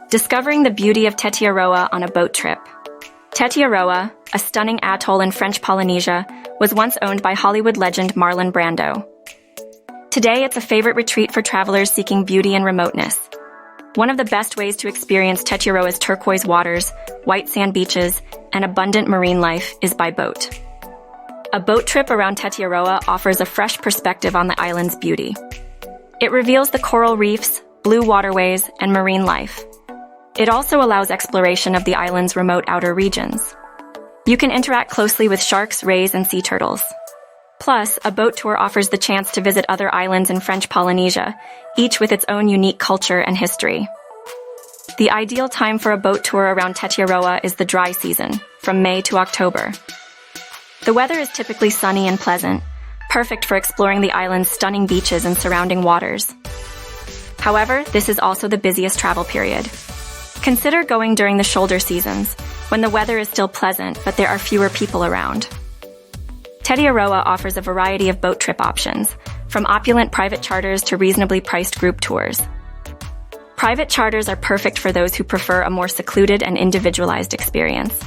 Discovering the beauty of Tetiaroa on a boat trip. Tetiaroa, a stunning atoll in French Polynesia, was once owned by Hollywood legend Marlon Brando. Today, it's a favorite retreat for travelers seeking beauty and remoteness. One of the best ways to experience Tetiaroa's turquoise waters, white sand beaches, and abundant marine life is by boat. A boat trip around Tetiaroa offers a fresh perspective on the island's beauty. It reveals the coral reefs, blue waterways, and marine life. It also allows exploration of the island's remote outer regions. You can interact closely with sharks, rays, and sea turtles. Plus, a boat tour offers the chance to visit other islands in French Polynesia, each with its own unique culture and history. The ideal time for a boat tour around Tetiaroa is the dry season, from May to October. The weather is typically sunny and pleasant, perfect for exploring the island's stunning beaches and surrounding waters. However, this is also the busiest travel period. Consider going during the shoulder seasons, when the weather is still pleasant but there are fewer people around. Tetiaroa offers a variety of boat trip options, from opulent private charters to reasonably priced group tours. Private charters are perfect for those who prefer a more secluded and individualized experience.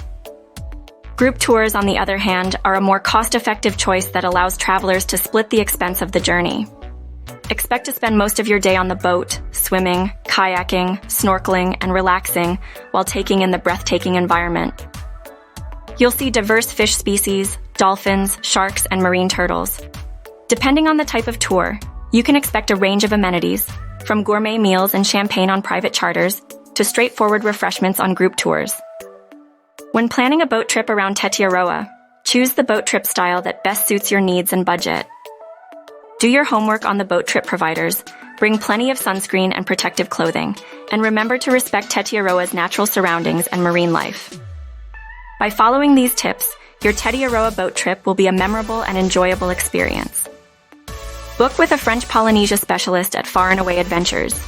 Group tours, on the other hand, are a more cost-effective choice that allows travelers to split the expense of the journey. Expect to spend most of your day on the boat, swimming, kayaking, snorkeling, and relaxing while taking in the breathtaking environment. You'll see diverse fish species, dolphins, sharks, and marine turtles. Depending on the type of tour, you can expect a range of amenities, from gourmet meals and champagne on private charters to straightforward refreshments on group tours. When planning a boat trip around Tetiaroa, choose the boat trip style that best suits your needs and budget. Do your homework on the boat trip providers, bring plenty of sunscreen and protective clothing, and remember to respect Tetiaroa's natural surroundings and marine life. By following these tips, your Tetiaroa boat trip will be a memorable and enjoyable experience. Book with a French Polynesia specialist at Far and Away Adventures.